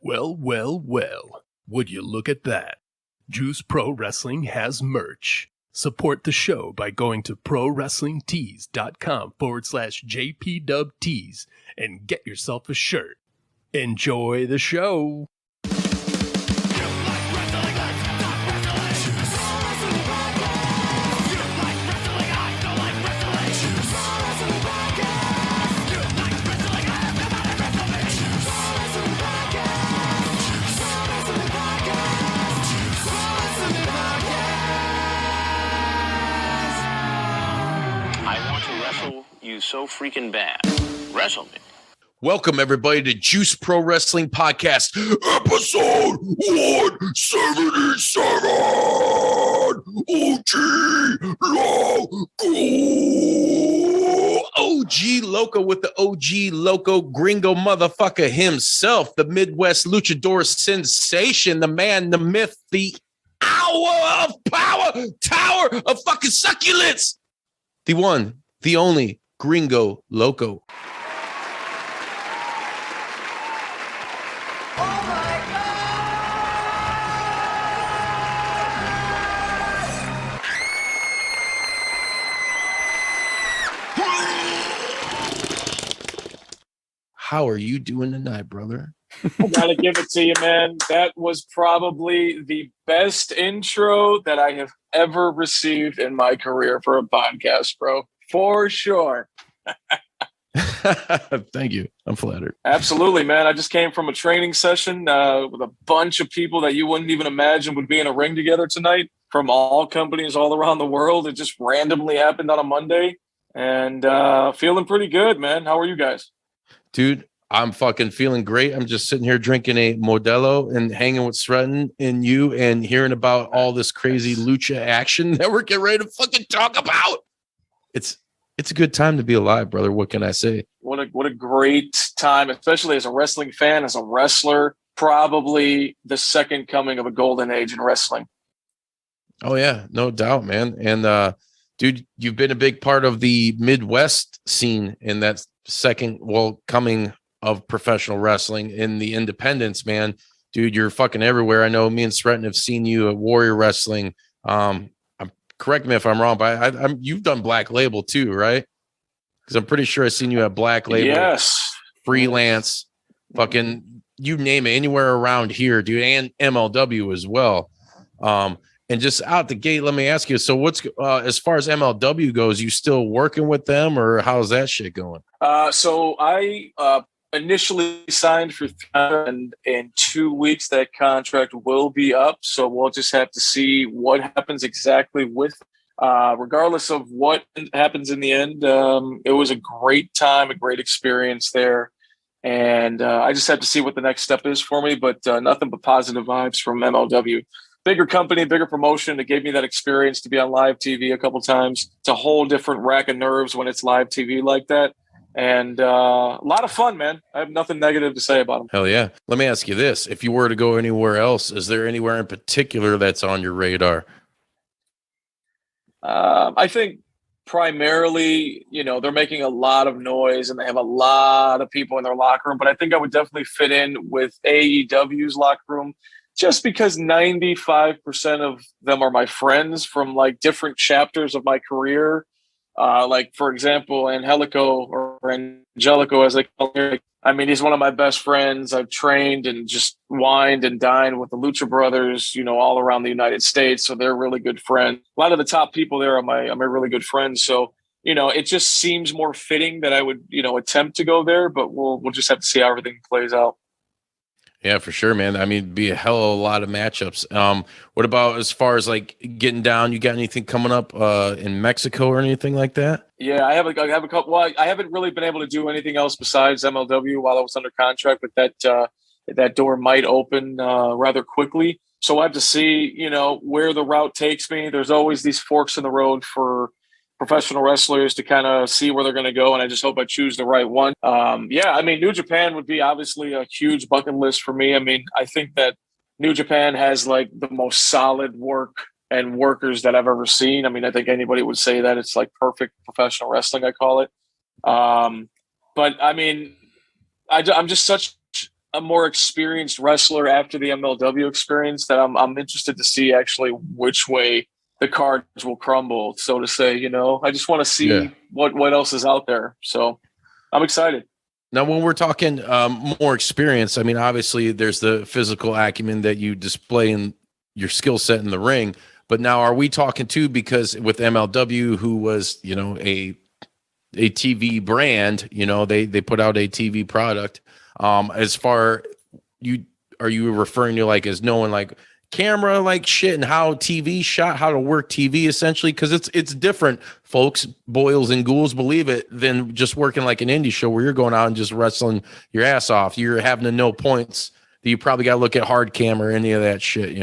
Well, well, well. Would you look at that? Juice Pro Wrestling has merch. Support the show by going to prowrestlingtees.com/JPWtees and get yourself a shirt. Enjoy the show. You so freaking bad. Wrestle me. Welcome, everybody, to Juice Pro Wrestling Podcast, episode 177. OG Loco with the OG Loco Gringo motherfucker himself, the Midwest Luchador sensation, the man, the myth, the hour of power, tower of fucking succulence, the one, the only Gringo Loco. How are you doing tonight, brother? I gotta give it to you, man. That was probably the best intro that I have ever received in my career for a podcast, bro. For sure. Thank you. I'm flattered. Absolutely, man. I just came from a training session with a bunch of people that you wouldn't even imagine would be in a ring together tonight from all companies all around the world. It just randomly happened on a Monday and feeling pretty good, man. How are you guys? Dude, I'm fucking feeling great. I'm just sitting here drinking a Modelo and hanging with Sretton and you and hearing about all this crazy lucha action that we're getting ready to fucking talk about. It's a good time to be alive, brother. What can I say? What a great time, especially as a wrestling fan, as a wrestler. Probably the second coming of a golden age in wrestling. Oh yeah, no doubt, man. And dude, you've been a big part of the Midwest scene in that second coming of professional wrestling in the independents, man. Dude, you're fucking everywhere. I know me and Sretton have seen you at Warrior Wrestling. Correct me if I'm wrong, but you've done Black Label too, right? Because I'm pretty sure I've seen you at Black Label. Yes. Freelance, fucking, you name it, anywhere around here, dude, and MLW as well. And just out the gate, let me ask you, so what's, as far as MLW goes, you still working with them, or how's that shit going? So I initially signed for and in 2 weeks that contract will be up, so we'll just have to see what happens exactly with regardless of what happens in the end. It was a great time, a great experience there, and I just have to see what the next step is for me, but nothing but positive vibes from MLW. Bigger company, bigger promotion. It gave me that experience to be on live TV a couple times. It's a whole different rack of nerves when it's live TV like that. And a lot of fun, man. I have nothing negative to say about them. Hell yeah. Let me ask you this. If you were to go anywhere else, is there anywhere in particular that's on your radar? I think primarily, they're making a lot of noise and they have a lot of people in their locker room. But I think I would definitely fit in with AEW's locker room just because 95% of them are my friends from like different chapters of my career. Like, for example, Angelico, as they call him. I mean, he's one of my best friends. I've trained and just wined and dined with the Lucha Brothers, all around the United States. So they're really good friends. A lot of the top people there are my really good friends. So, it just seems more fitting that I would, attempt to go there, but we'll just have to see how everything plays out. Yeah, for sure, man. I mean, it'd be a hell of a lot of matchups. What about as far as like getting down? You got anything coming up in Mexico or anything like that? Yeah, I have a couple. Well, I haven't really been able to do anything else besides MLW while I was under contract, but that door might open rather quickly. So I have to see, where the route takes me. There's always these forks in the road for professional wrestlers to kind of see where they're going to go, and I just hope I choose the right one. I mean, New Japan would be obviously a huge bucket list for me. I mean, I think that New Japan has like the most solid work and workers that I've ever seen. I mean, I think anybody would say that it's like perfect professional wrestling, I call it. But I mean, I'm just such a more experienced wrestler after the MLW experience that I'm interested to see actually which way the cards will crumble, so to say. I just want to see what else is out there. So I'm excited. Now, when we're talking more experience, I mean, obviously there's the physical acumen that you display in your skill set in the ring. But now, are we talking too? Because with MLW, who was a TV brand, they put out a TV product. As far are you referring to like as knowing like camera like shit and how TV shot, how to work TV essentially? Because it's different, folks, boils and ghouls, believe it, than just working like an indie show where you're going out and just wrestling your ass off. You're having to know points that you probably got to look at hard cam or any of that shit,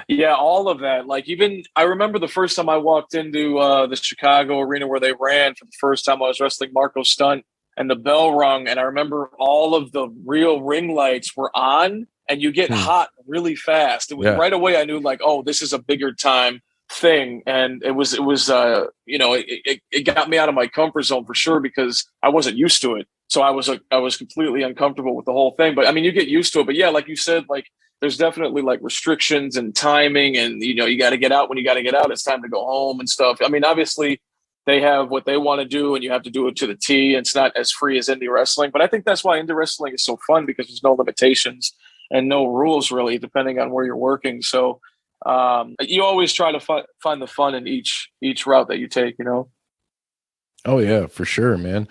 Yeah, all of that. Like, even I remember the first time I walked into the Chicago arena where they ran for the first time. I was wrestling Marco Stunt, and the bell rung, and I remember all of the real ring lights were on, and you get hot really fast. It was right away. I knew like, oh, this is a bigger time thing, and it was it got me out of my comfort zone for sure because I wasn't used to it. So I was completely uncomfortable with the whole thing. But I mean, you get used to it. But yeah, like you said, like there's definitely like restrictions and timing, and you got to get out when you got to get out. It's time to go home and stuff. I mean, obviously they have what they want to do, and you have to do it to the T. It's not as free as indie wrestling, but I think that's why indie wrestling is so fun, because there's no limitations and no rules really, depending on where you're working. So you always try to find the fun in each route that you take. Oh yeah, for sure, man.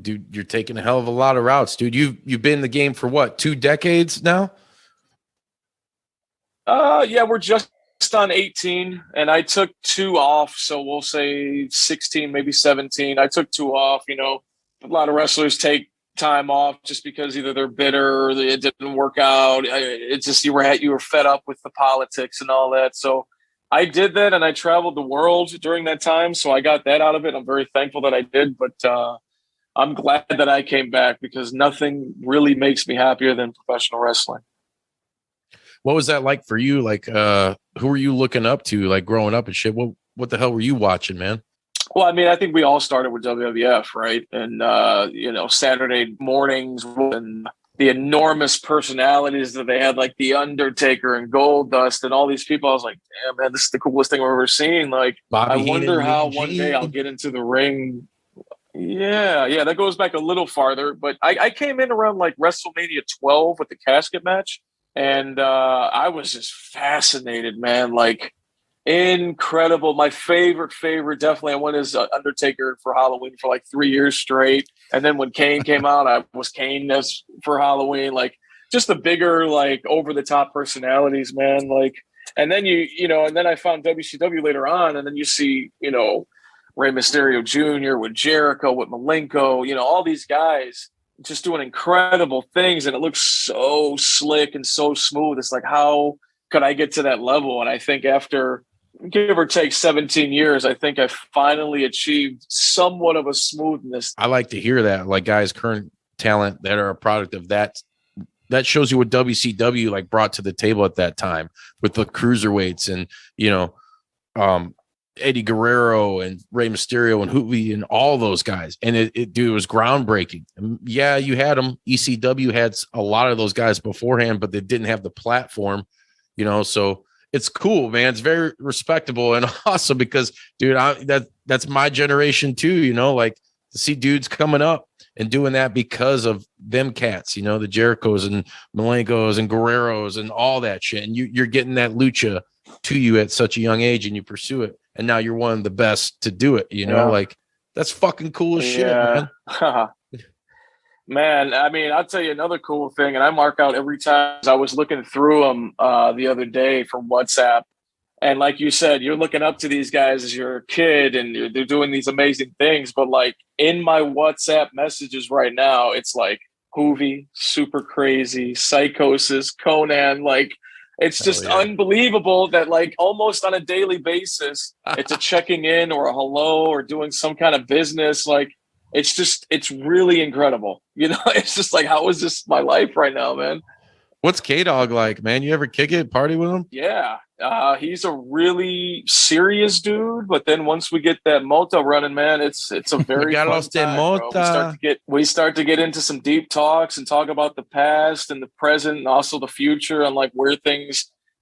Dude, you're taking a hell of a lot of routes, dude. You've been in the game for what, 2 decades now? Yeah, we're just on 18, and I took 2 off, so we'll say 16, maybe 17. I took 2 off. A lot of wrestlers take time off just because either they're bitter or it didn't work out. It's just you were fed up with the politics and all that. So I did that, and I traveled the world during that time, so I got that out of it. I'm very thankful that I did, but I'm glad that I came back, because nothing really makes me happier than professional wrestling. What was that like for you? Like, who were you looking up to, like growing up and shit? What the hell were you watching, man? Well, I mean, I think we all started with WWF, right? And, Saturday mornings and the enormous personalities that they had, like The Undertaker and Goldust and all these people. I was like, damn, man, this is the coolest thing I've ever seen. Like, Bobby I Heenan, wonder how Mean one Gene. day I'll get into the ring. Yeah, that goes back a little farther. But I came in around like WrestleMania 12 with the casket match. And I was just fascinated, man. Like, incredible. My favorite, definitely, I went as Undertaker for Halloween for like 3 years straight. And then when Kane came out, I was Kane as for Halloween. Like, just the bigger, like, over the top personalities, man. Like, and then and then I found WCW later on, and then you see, Rey Mysterio Jr. with Jericho, with Malenko, all these guys just doing incredible things, and it looks so slick and so smooth. It's like, how could I get to that level? And I think after give or take 17 years, I think I finally achieved somewhat of a smoothness. I like to hear that, like guys, current talent that are a product of that. That shows you what WCW like brought to the table at that time with the cruiserweights and Eddie Guerrero and Rey Mysterio and Hoovy and all those guys. And it was groundbreaking. And yeah, you had them. ECW had a lot of those guys beforehand, but they didn't have the platform, so it's cool, man. It's very respectable and awesome because, dude, that's my generation too, like to see dudes coming up and doing that because of them cats, the Jerichos and Malenkos and Guerreros and all that shit. And you're getting that lucha to you at such a young age and you pursue it. And now you're one of the best to do it, like that's fucking cool as shit, man. Man, I mean, I'll tell you another cool thing, and I mark out every time. I was looking through them the other day from WhatsApp, and like you said, you're looking up to these guys as you're a kid, and they're doing these amazing things. But like in my WhatsApp messages right now, it's like Hoovy, Super Crazy, Psychosis, Conan, like. It's just unbelievable that like almost on a daily basis, it's a checking in or a hello or doing some kind of business. Like it's really incredible. It's just like, how is this my life right now, man? What's K-Dog like, man? You ever kick it, party with him? Yeah, he's a really serious dude. But then once we get that moto running, man, it's a very fun Regalos de time, bro. Mota. We start to get into some deep talks and talk about the past and the present and also the future and like where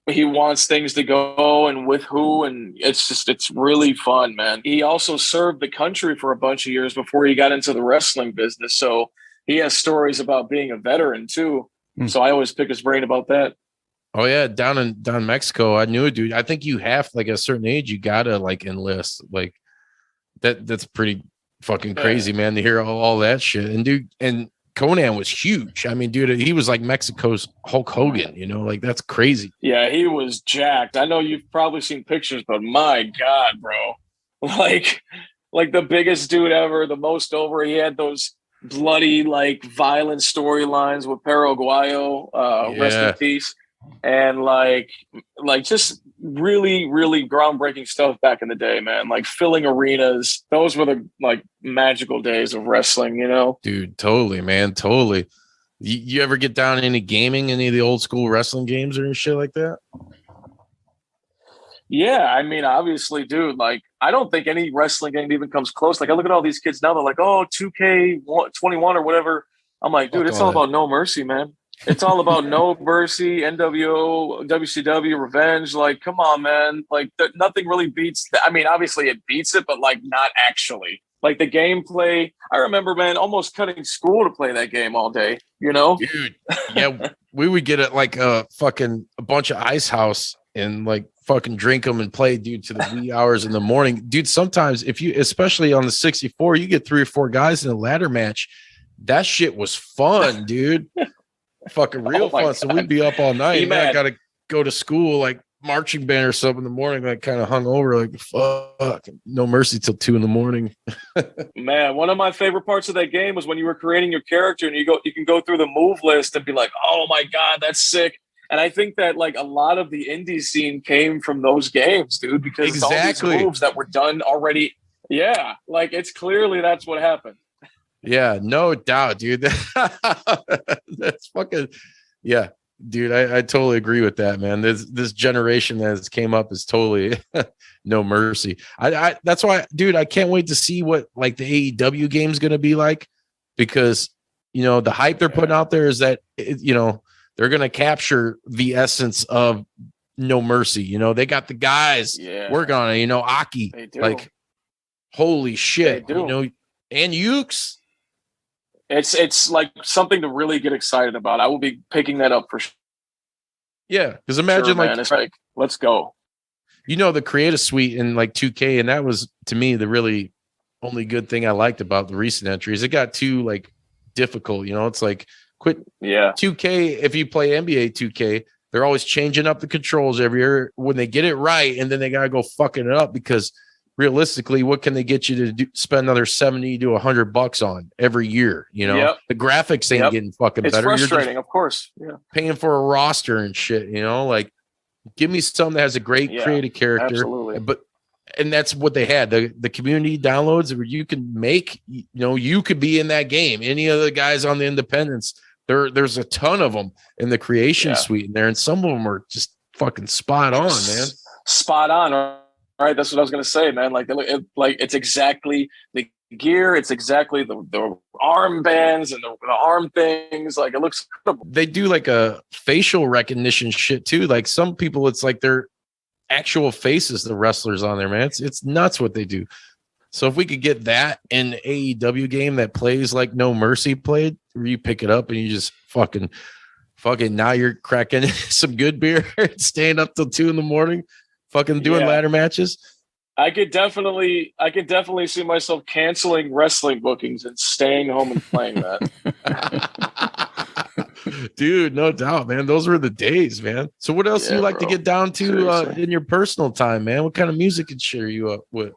he wants things to go and with who, and it's really fun, man. He also served the country for a bunch of years before he got into the wrestling business, so he has stories about being a veteran too. So I always pick his brain about that. Oh yeah, down in Mexico, I knew a dude. I think you have like at a certain age, you gotta like enlist. Like that's pretty fucking crazy, man, to hear all that shit. And dude, and Conan was huge. I mean, dude, he was like Mexico's Hulk Hogan, you know, like that's crazy. Yeah, he was jacked. I know you've probably seen pictures, but my God, bro. Like the biggest dude ever, the most over. He had those bloody, like violent storylines with Paraguayo, rest in peace. And like just really, really groundbreaking stuff back in the day, man. Like filling arenas. Those were the like magical days of wrestling, you know? Dude, totally, man. Totally. You ever get down any gaming, any of the old school wrestling games or any shit like that? Yeah, I mean, obviously, dude, like, I don't think any wrestling game even comes close. Like, I look at all these kids now, they're like, oh, 2K21 or whatever. I'm like, dude, it's all about No Mercy, man. It's all about No Mercy, NWO, WCW, Revenge. Like, come on, man. Like, nothing really beats I mean, obviously it beats it, but, like, not actually. Like, the gameplay, I remember, man, almost cutting school to play that game all day, you know? Dude, yeah, we would get it like a bunch of Ice House and, like, fucking drink them and play, dude, to the wee hours in the morning. Dude, sometimes if you, especially on the 64, you get 3 or 4 guys in a ladder match. That shit was fun, dude. Fucking real fun. God. So we'd be up all night. Man, I got to go to school, like marching band or something in the morning, like kind of hung over, like fuck, No Mercy till 2 a.m. Man, one of my favorite parts of that game was when you were creating your character and you can go through the move list and be like, oh my God, that's sick. And I think that like a lot of the indie scene came from those games, dude, because it's all these moves that were done already. Yeah, like it's clearly that's what happened. Yeah, no doubt, dude. That's fucking yeah, dude. I totally agree with that, man. This generation that has came up is totally No Mercy. I that's why, dude, I can't wait to see what like the AEW game's gonna be like, because you know the hype they're putting out there is that you know they're going to capture the essence of No Mercy. You know, they got the guys working on it, you know, Aki, like, holy shit, you know, and Ukes. It's like something to really get excited about. I will be picking that up for sure. Yeah. Cause imagine man, it's like, let's go. You know, the creative suite in like 2K. And that was to me, the really only good thing I liked about the recent entries. It got too like difficult, you know, it's like, quit 2K. If you play NBA 2K, they're always changing up the controls every year when they get it right, and then they gotta go fucking it up because realistically, what can they get you to spend another $70 to $100 on every year? You know, the graphics ain't getting fucking better. It's frustrating, of course. Yeah, paying for a roster and shit. You know, like give me something that has a great creative character. Absolutely. And that's what they had. The community downloads where you can make. You know, you could be in that game. Any of the guys on the independents. There's a ton of them in the creation suite in there, and some of them are just fucking spot on, man. Spot on. All right, that's what I was gonna say, man. Like, it's exactly the gear. It's exactly the arm bands and the arm things. Like, it looks incredible. They do like a facial recognition shit too. Like some people, it's like their actual faces, the wrestlers on there, man. It's nuts what they do. So if we could get that in an AEW game that plays like No Mercy played, where you pick it up and you just fucking now you're cracking some good beer and staying up till 2 a.m, fucking doing ladder matches. I could definitely see myself canceling wrestling bookings and staying home and playing that. Dude, no doubt, man. Those were the days, man. So what else do you like to get down to in your personal time, man? What kind of music and shit are you up with?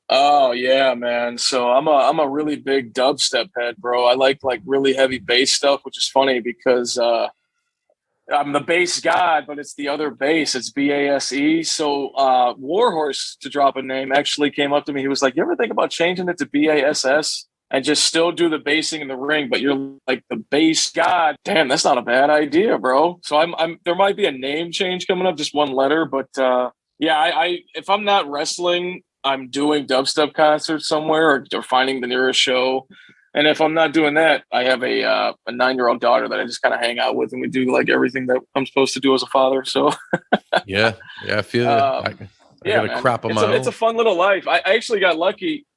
Oh yeah, man. So I'm a really big dubstep head, bro. I like really heavy bass stuff, which is funny because I'm the bass god, but it's the other bass. It's BASE. So Warhorse, to drop a name, actually came up to me. He was like, "You ever think about changing it to BASS and just still do the bassing in the ring, but you're like the bass. God damn, that's not a bad idea, bro. So I'm there might be a name change coming up, just one letter, but yeah, I if I'm not wrestling, I'm doing dubstep concerts somewhere or finding the nearest show. And if I'm not doing that, I have a 9-year-old daughter that I just kind of hang out with, and we do like everything that I'm supposed to do as a father. So yeah, I feel you. I yeah, got a man. crop of my It's a fun little life. I actually got lucky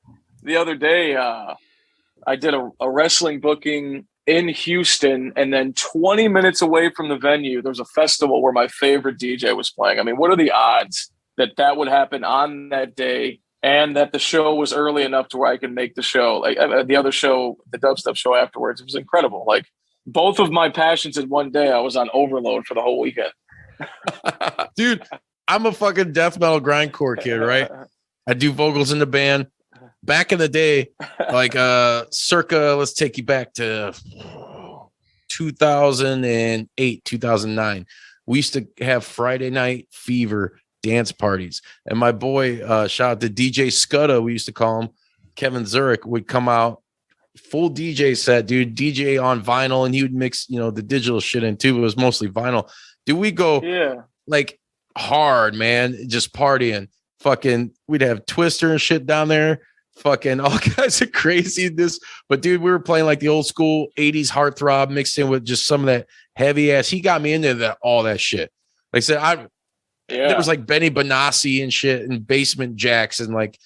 the other day. I did a wrestling booking in Houston, and then 20 minutes away from the venue, there's a festival where my favorite DJ was playing. I mean, what are the odds that that would happen on that day, and that the show was early enough to where I could make the show? Like the other show, the dubstep show afterwards, it was incredible. Like both of my passions in one day, I was on overload for the whole weekend. Dude, I'm a fucking death metal grindcore kid, right? I do vocals in the band. Back in the day, like circa, let's take you back to 2008, 2009. We used to have Friday Night Fever dance parties. And my boy, shout out to DJ Scudda, we used to call him, Kevin Zurich, would come out, full DJ set, dude, DJ on vinyl, and he would mix, the digital shit in too. It was mostly vinyl. Dude, we go like hard, man, just partying. Fucking, we'd have Twister and shit down there. Fucking all kinds of craziness. But dude, we were playing like the old school 80s heartthrob mixed in with just some of that heavy ass. He got me into all that shit. Like I said, there was like Benny Benassi and shit and Basement Jacks and like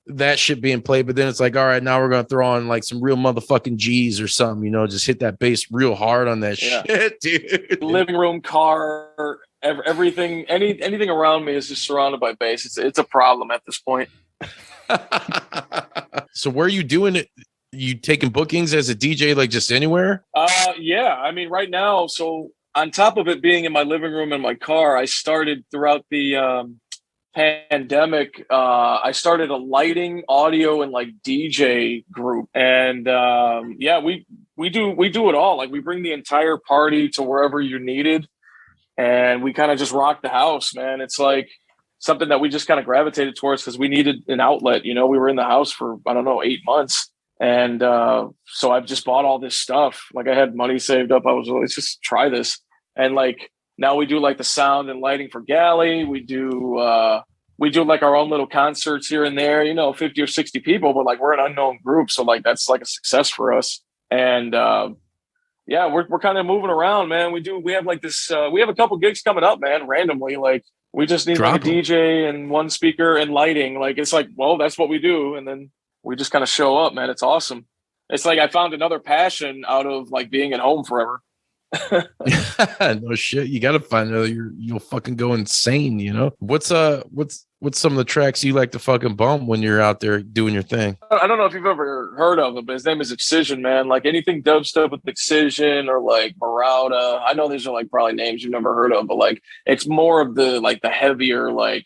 that shit being played. But then it's like, all right, now we're gonna throw on like some real motherfucking G's or something, just hit that bass real hard on that shit, dude. Living room, car, everything, anything around me is just surrounded by bass. It's a problem at this point. So where are you doing it? You taking bookings as a DJ, like just anywhere? Yeah. I mean, right now, so on top of it being in my living room and my car, I started throughout the pandemic. I started a lighting, audio, and like DJ group, and we do it all. Like we bring the entire party to wherever you're needed, and we kind of just rock the house, man. It's like something that we just kind of gravitated towards because we needed an outlet. We were in the house for, I don't know, 8 months. And so I've just bought all this stuff. Like I had money saved up. I was, let's just try this. And like, now we do like the sound and lighting for Galli. We do like our own little concerts here and there, 50 or 60 people, but like we're an unknown group. So like, that's like a success for us. And we're kind of moving around, man. We have like this, we have a couple gigs coming up, man, randomly. Like, we just need like a DJ and one speaker and lighting. Like, it's like, well, that's what we do. And then we just kind of show up, man. It's awesome. It's like I found another passion out of like being at home forever. No shit. You got to find another. You'll fucking go insane, What's some of the tracks you like to fucking bump when you're out there doing your thing? I don't know if you've ever heard of him, but his name is Excision, man. Like anything dubstep with Excision or like Marauda. I know these are like probably names you've never heard of, but like it's more of the like the heavier, like,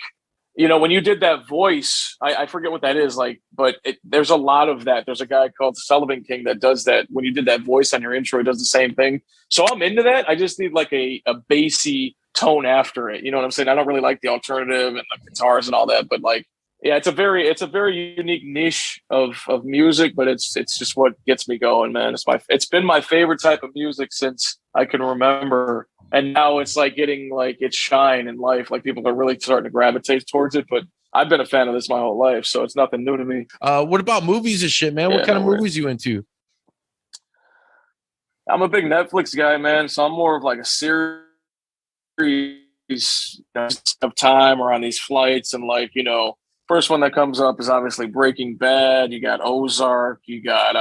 when you did that voice, I forget what that is like, but there's a lot of that. There's a guy called Sullivan King that does that. When you did that voice on your intro, he does the same thing. So I'm into that. I just need like a bassy tone after it. You know what I'm saying? I don't really like the alternative and the guitars and all that, but like, yeah, it's a very unique niche of music, but it's just what gets me going, man. It's been my favorite type of music since I can remember. And now it's like getting like its shine in life. Like people are really starting to gravitate towards it, but I've been a fan of this my whole life. So it's nothing new to me. What about movies and shit, man? What kind of movies you into? I'm a big Netflix guy, man. So I'm more of like a series of time or on these flights. And like, first one that comes up is obviously Breaking Bad. You got Ozark, you got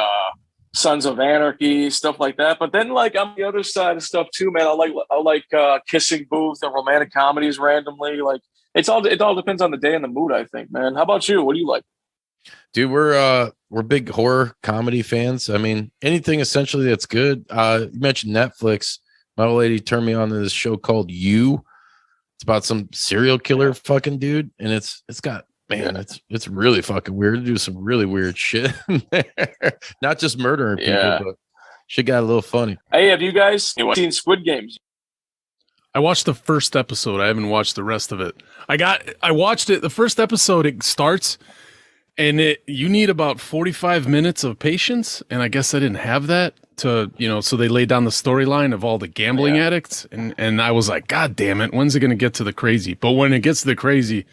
Sons of Anarchy, stuff like that. But then like on the other side of stuff too, man, I like Kissing Booth and romantic comedies randomly. Like it all depends on the day and the mood, I think, man. How about you? What do you like? Dude, we're big horror comedy fans. I mean, anything essentially that's good. You mentioned Netflix. My old lady turned me on to this show called You. It's about some serial killer fucking dude, and it's got, man, it's really fucking weird to do some really weird shit in there. Not just murdering people, but shit got a little funny. Hey, have you guys seen Squid Games? I watched the first episode. I haven't watched the rest of it. I watched it. The first episode, it starts, and you need about 45 minutes of patience, and I guess I didn't have that. so they laid down the storyline of all the gambling addicts, and I was like, God damn it, when's it going to get to the crazy? But when it gets to the crazy,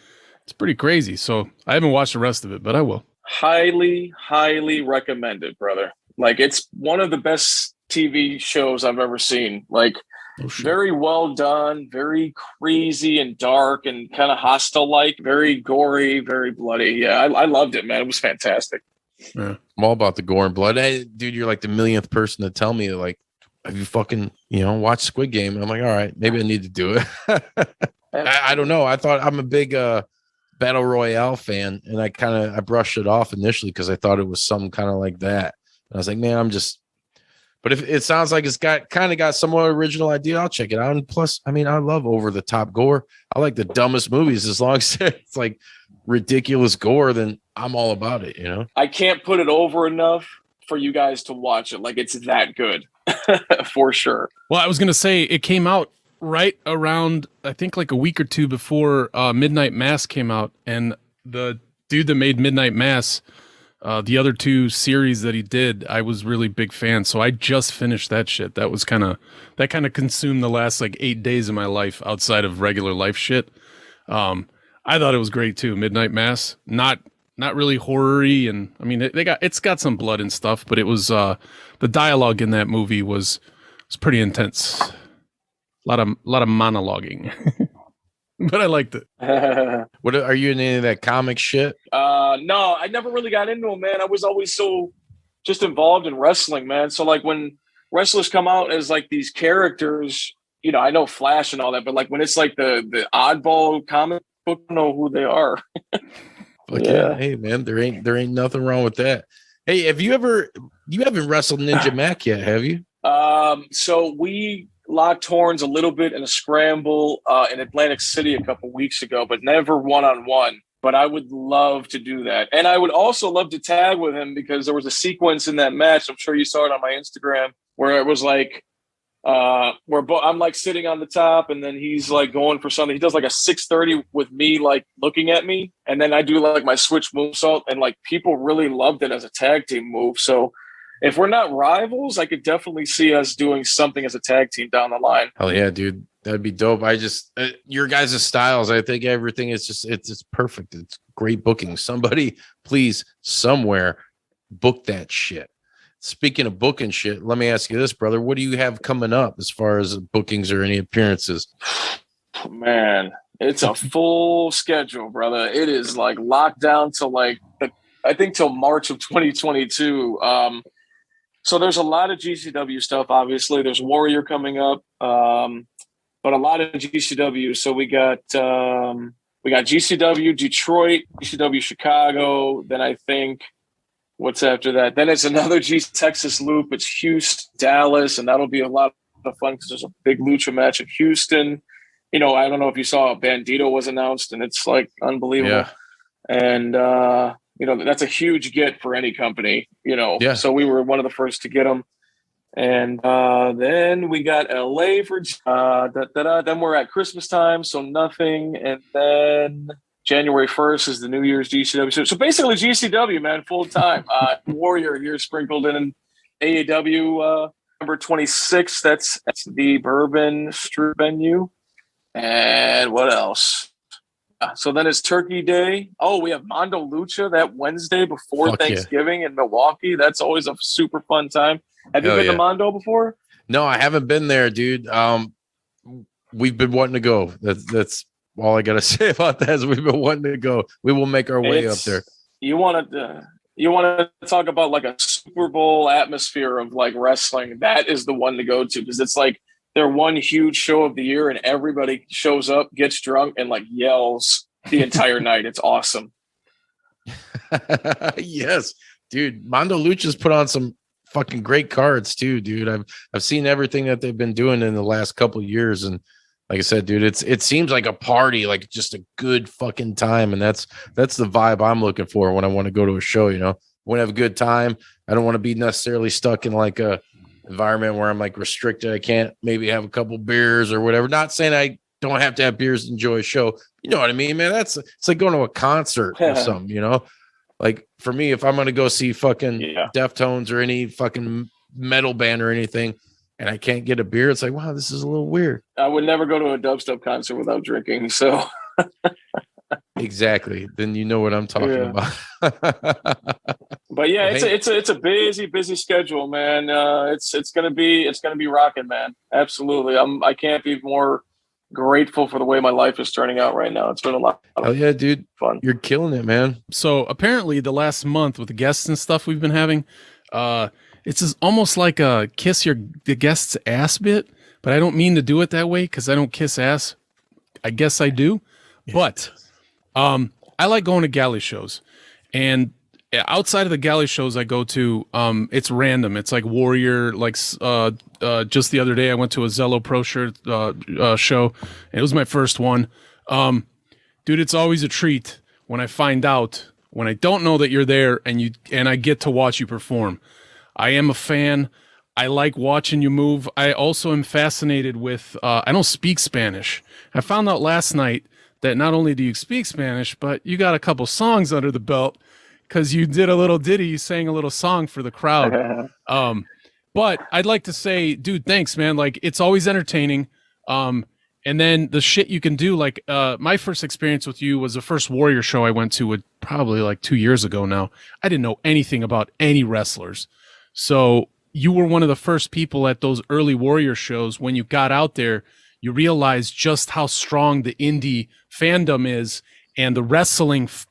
it's pretty crazy. So I haven't watched the rest of it, but I will. Highly, highly recommended, brother. Like, it's one of the best TV shows I've ever seen. Like, very well done, very crazy and dark and kind of hostile-like, very gory, very bloody. Yeah, I loved it, man. It was fantastic. Yeah. I'm all about the gore and blood. Hey, dude, you're like the millionth person to tell me, like, have you fucking, watched Squid Game? And I'm like, all right, maybe I need to do it. I don't know. I thought I'm a big Battle Royale fan, and I brushed it off initially because I thought it was some kind of like that. And I was like, man, but if it sounds like it's got somewhat original idea, I'll check it out. And plus, I mean, I love over the top gore. I like the dumbest movies as long as it's like ridiculous gore, then I'm all about it, I can't put it over enough for you guys to watch it. Like, it's that good for sure. Well, I was going to say it came out right around, I think, like a week or two before Midnight Mass came out, and the dude that made Midnight Mass, the other two series that he did, I was really big fan. So I just finished that shit. That kind of consumed the last like 8 days of my life outside of regular life shit. I thought it was great too. Midnight Mass, not really horror-y, and I mean it's got some blood and stuff, but it was the dialogue in that movie was pretty intense. A lot of monologuing. But I liked it. What are you in any of that comic shit? No, I never really got into them, man. I was always so just involved in wrestling, man. So like when wrestlers come out as like these characters, I know Flash and all that, but like when it's like the oddball comic book, I don't know who they are. Yeah. Hey man, there ain't nothing wrong with that. Hey, you haven't wrestled Ninja Mac yet, have you? So we locked horns a little bit in a scramble in Atlantic City a couple weeks ago, but never one-on-one. But I would love to do that. And I would also love to tag with him because there was a sequence in that match, I'm sure you saw it on my Instagram, where it was like I'm like sitting on the top and then he's like going for something. He does like a 630 with me, like looking at me. And then I do like my switch moonsault, and like people really loved it as a tag team move. So if we're not rivals, I could definitely see us doing something as a tag team down the line. Hell yeah, dude. That'd be dope. I just, your guys' styles, I think everything is just, it's perfect. It's great booking. Somebody, please, somewhere, book that shit. Speaking of booking shit, let me ask you this, brother. What do you have coming up as far as bookings or any appearances? Man, it's a full schedule, brother. It is like locked down to like, I think till March of 2022. So there's a lot of GCW stuff, obviously. There's Warrior coming up, but a lot of GCW. So we got GCW Detroit, GCW Chicago. Then I think what's after that? Then it's another Texas loop. It's Houston, Dallas, and that'll be a lot of fun because there's a big lucha match in Houston. I don't know if you saw Bandito was announced, and it's like unbelievable. Yeah. And that's a huge get for any company, Yeah. So we were one of the first to get them. And then we got LA for then we're at Christmas time, so nothing. And then January 1st is the New Year's GCW. So basically GCW, man, full time. Warrior here sprinkled in AEW November 26th. That's the Bourbon Street venue. And what else? So then it's Turkey Day. Oh, we have Mondo Lucha that Wednesday before Thanksgiving in Milwaukee. That's always a super fun time. Have you been to Mondo before? No, I haven't been there, dude. We've been wanting to go. That's all I gotta say about that is we've been wanting to go. We will make our way up there. You want to talk about like a Super Bowl atmosphere of like wrestling? That is the one to go to because it's like they're one huge show of the year and everybody shows up, gets drunk, and like yells the entire night. It's awesome. Yes, dude. Mondo Lucha's put on some fucking great cards too, dude. I've seen everything that they've been doing in the last couple of years, and like I said, dude, it seems like a party, like just a good fucking time, and that's the vibe I'm looking for when I want to go to a show. I want to have a good time. I don't want to be necessarily stuck in like a environment where I'm like restricted. I can't maybe have a couple beers or whatever. Not saying I don't have to have beers to enjoy a show. You know what I mean, man? It's like going to a concert or something, Like for me, if I'm going to go see fucking Deftones or any fucking metal band or anything, and I can't get a beer, it's like, wow, this is a little weird. I would never go to a dubstep concert without drinking. So Exactly. Then you know what I'm talking about. But yeah, Well, it's a busy schedule, man. It's gonna be rocking, man. Absolutely. I can't be more grateful for the way my life is turning out right now. It's been a lot oh of yeah, dude, fun. you're killing it, man. So apparently the last month with the guests and stuff we've been having, it's almost like a kiss the guest's ass bit, but I don't mean to do it that way because I don't kiss ass. I guess I do, but I like going to Galli shows, and outside of the Galli shows I go to, it's random. It's like Warrior, like just the other day I went to a Zello Pro shirt show. It was my first one. Dude, it's always a treat when I find out, when I don't know that you're there and I get to watch you perform. I am a fan. I like watching you move. I also am fascinated with, I don't speak Spanish. I found out last night that not only do you speak Spanish, but you got a couple songs under the belt because you did a little ditty, you sang a little song for the crowd. But I'd like to say, dude, thanks, man. Like, it's always entertaining. And then the shit you can do, like, my first experience with you was the first Warrior show I went to probably like 2 years ago now. I didn't know anything about any wrestlers. So you were one of the first people at those early Warrior shows. When you got out there, you realized just how strong the indie fandom is and the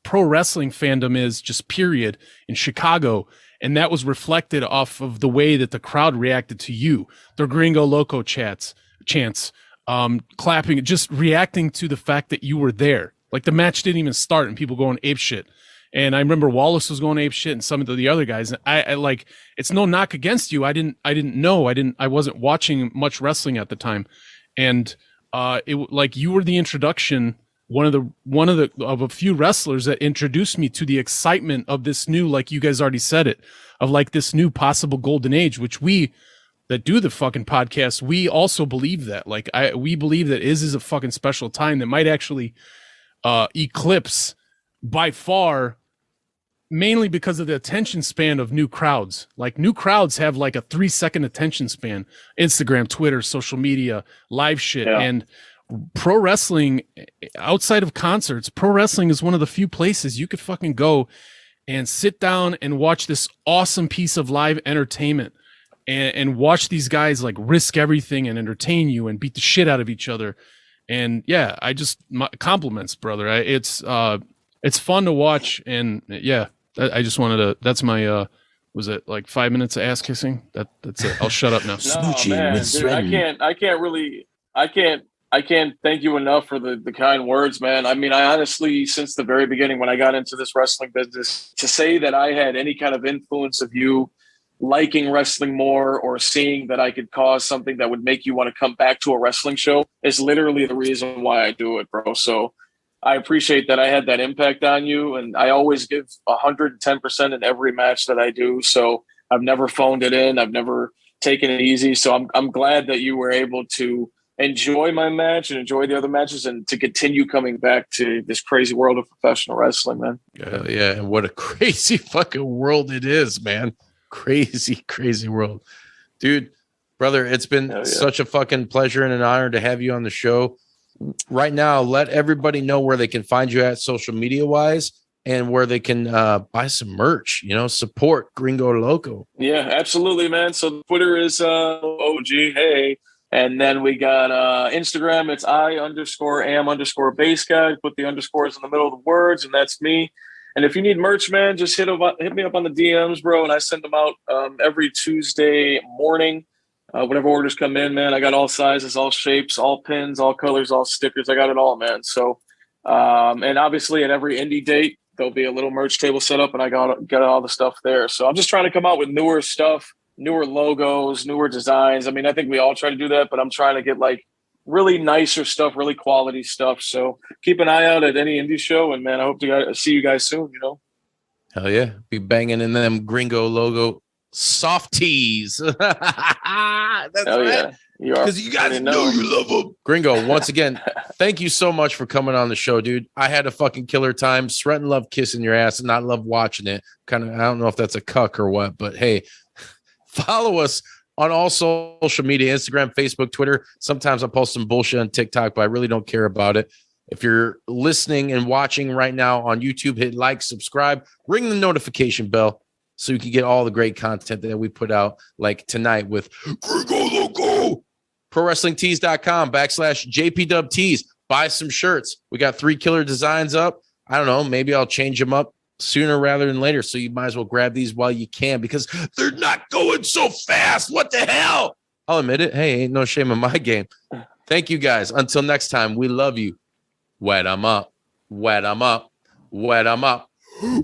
pro wrestling fandom is, just period, in Chicago. And that was reflected off of the way that the crowd reacted to you. Their Gringo Loco chants, clapping, just reacting to the fact that you were there. Like, the match didn't even start and people going ape shit. And I remember Wallace was going ape shit and some of the other guys. I like, it's no knock against you. I didn't know. I wasn't watching much wrestling at the time. And like, you were the introduction, one of a few wrestlers that introduced me to the excitement of this new, like you guys already said it, of like this new possible golden age, which we that do the fucking podcast, we also believe that. Like, we believe that is a fucking special time that might actually eclipse by far, mainly because of the attention span of new crowds. Like, new crowds have like a 3-second attention span. Instagram, Twitter, social media, live shit. Yeah. And pro wrestling, outside of concerts, pro wrestling is one of the few places you could fucking go and sit down and watch this awesome piece of live entertainment and watch these guys like risk everything and entertain you and beat the shit out of each other. And yeah, my compliments, brother. It's fun to watch. And yeah, I just wanted to, that's my, was it like 5 minutes of ass kissing? That's it. I'll shut up now. No, man, dude, I can't thank you enough for the kind words, man. I mean, I honestly, since the very beginning, when I got into this wrestling business, to say that I had any kind of influence of you liking wrestling more or seeing that I could cause something that would make you want to come back to a wrestling show is literally the reason why I do it, bro. So I appreciate that I had that impact on you. And I always give 110% in every match that I do. So I've never phoned it in. I've never taken it easy. So I'm glad that you were able to enjoy my match and enjoy the other matches and to continue coming back to this crazy world of professional wrestling, man. Yeah. And what a crazy fucking world it is, man. Crazy world, dude, brother. It's been such a fucking pleasure and an honor to have you on the show. Right now, let everybody know where they can find you at social media wise and where they can buy some merch, support Gringo Loco. Yeah, absolutely, man. So Twitter is OG, hey. And then we got Instagram. It's I_am_base guy. Put the underscores in the middle of the words, and that's me. And if you need merch, man, just hit me up on the DMs, bro. And I send them out every Tuesday morning. Whenever orders come in, man, I got all sizes, all shapes, all pins, all colors, all stickers. I got it all, man. So, and obviously at every indie date, there'll be a little merch table set up, and I got all the stuff there. So I'm just trying to come out with newer stuff, newer logos, newer designs. I mean, I think we all try to do that, but I'm trying to get like really nicer stuff, really quality stuff. So keep an eye out at any indie show, and man, I hope to see you guys soon. Hell yeah, be banging in them Gringo Logo soft tees. That's Hell right. Yeah, because you guys know you love them. Gringo, once again, thank you so much for coming on the show, dude. I had a fucking killer time. Sweat and love kissing your ass, and not love watching it. Kind of, I don't know if that's a cuck or what, but hey. Follow us on all social media, Instagram, Facebook, Twitter. Sometimes I post some bullshit on TikTok, but I really don't care about it. If you're listening and watching right now on YouTube, hit like, subscribe, ring the notification bell so you can get all the great content that we put out, like tonight with Gringo Loco. ProWrestlingTees.com/JPWTees. Buy some shirts. We got 3 killer designs up. I don't know. Maybe I'll change them up sooner rather than later. So you might as well grab these while you can because they're not going so fast. What the hell? I'll admit it. Hey, ain't no shame in my game. Thank you guys. Until next time, we love you. Wet 'em up. Wet 'em up. Wet 'em up. I'm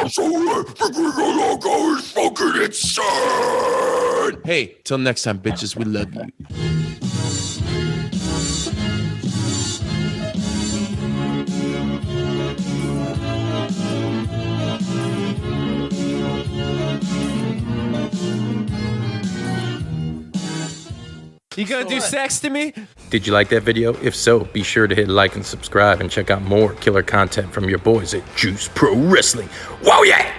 so wet. The Gringo Loco is fucking insane. Hey, till next time, bitches. We love you. You gonna do sex to me? Did you like that video? If so, be sure to hit like and subscribe and check out more killer content from your boys at Juice Pro Wrestling. Whoa, yeah!